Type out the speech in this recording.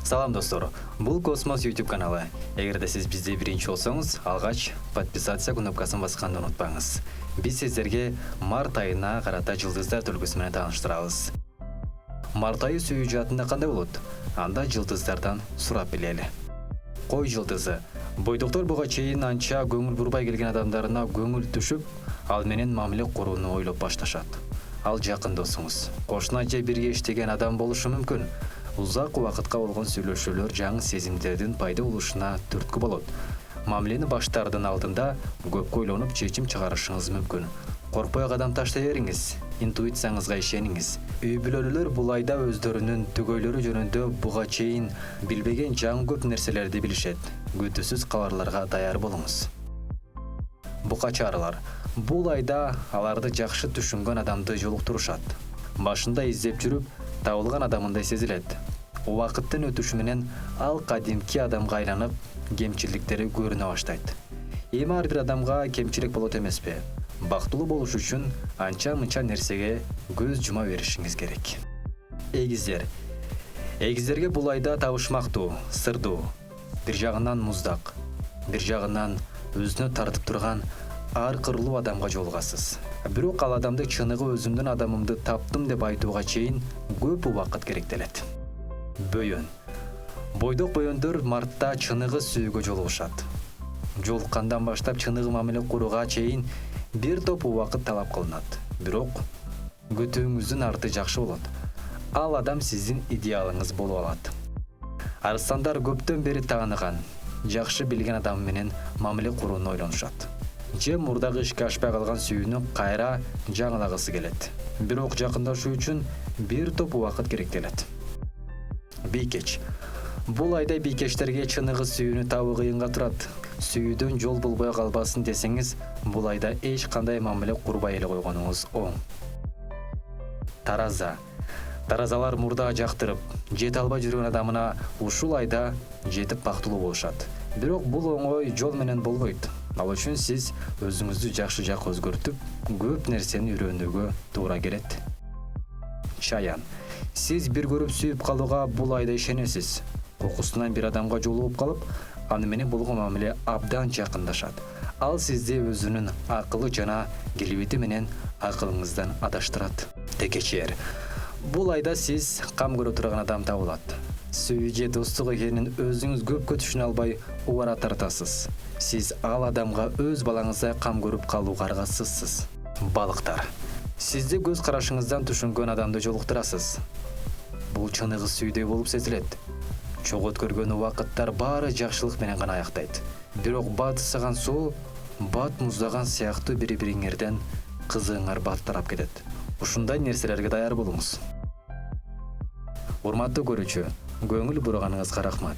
Салам достор, бул Космос YouTube каналы. Эгерде сиз бизде биринчи болсоңуз, алгач подписация кнопкасын басканды унутпаңыз. Биз сиздерге март айына карата жылдыздар төлкөсү менен тааныштырабыз. Март айы сүйүүжатында кандай болот? Анда жылдыздардан сурап билели. Кой жылдызы. Бойдоктор буга чейин анча көңүл бурбай келген адамдарына көңүл түшүп, ал менен мамиле курууну ойлоп башташат. Ал жакын досуңуз, кошуна же бирге иштеген адам болушу мүмкүн. Узак убакытка болгон сүйлөшүүлөр жаңы сезимдердин пайда болушуна түрткү болот. Мамилени баштаардын алдында көп ойлонуп чечим чыгарышыңыз мүмкүн. Коркпой кадам таштай бериңиз, интуицияңызга ишениңиз. Үй бүлөлөр бул айда өздөрүнүн түгөйлөрү жөнүндө буга чейин билбеген жаңы көп нерселерди билишет. Күтүүсүз кабарларга даяр болуңуз. Букачарлар. Бул айда аларды жакшы түшүнгөн адамды жолуктурушат. Башында издеп жүрүп, табылган адамындай сезилет. Убакыттын өтүшү менен ал кадимки адамга айланып, кемчиликтери көрүнө баштайт. Эми ар бир адамга кемчилик болот эмеспи? Бактылуу болуш үчүн анча-мынча нерсеге көз жума беришиңиз керек. Эгиздер. Эгиздерге бул айда табышмактуу, сырдуу, бир жагынан муздак, бир жагынан өзүнө тартып турган ар кырлуу адамга жолугасыз. Бирок ал адамды чыныгы өзүмдүн адамымды таптым деп айтууга чейин көп убакыт керектелет. Бөйөн. Бойдок бөйөндөр мартта чыныгы сүйүүгө жолугушат. Жолуккандан баштап чыныгы мамиле курууга чейин бир топ убакыт талап кылынат. Бирок күтүүңүздүн арты жакшы болот. Ал адам сиздин идеалыңыз болуп алат. Арстандар көптөн бери тааныган, жакшы билген адам менен мамиле курууну ойлонушат. Же мурдагы ишке ашпай калган сүйүүнү кайра жаңылагысы келет. Бирок жакындашуу үчүн бир топ убакыт керектелет. Бийкеч. Бул айда бийкечтерге чыныгы сүйүүнү табуу кыйынга турат. Сүйүүдөн жол болбой калбасын десеңиз, бул айда эч кандай мамиле курбай эле койгонуңуз оң. Тараза. Таразалар мурда жактырып, жете албай жүргөн адамына ушул айда жетип бактылуу болушат. Бирок бул оңой жол менен болбойт. Ал үчүн сиз өзүңүздү жакшы жакка өзгөртүп, көп нерсени үйрөнүүгө туура келет. Чаян. Сиз бир көрүп сүйүп калууга бул айда ишенесиз. Кокусунан бир адамга жолугуп калып, аны менен болгон мамиле абдан жакындашат. Ал сизди өзүнүн акылы жана келбети менен акылыңыздан адаштырат. Текечер. Бул айда сиз кам көрө турган адам табылат. Сүйүү же достук экенин өзүңүз көпкө түшүнө албай убара тартасыз. Сиз ал адамга өз балаңыздай кам көрүп калууга аргасызсыз. Балыктар. Сизди көз карашыңыздан түшүнгөн адамды жолуктурасыз. Бул чыныгы сүйүүдөй болуп сезилет. Чогот көргөн убакыттар баары жакшылык менен гана аяктайт. Бирок бат ысыган суу, бат муздаган сыяктуу бири-бириңерден кызыгыңар баттарап кетет. Ушундай нерселерге даяр болуңуз. Урматтуу көрүүчү, көңүл бурганыңызга рахмат.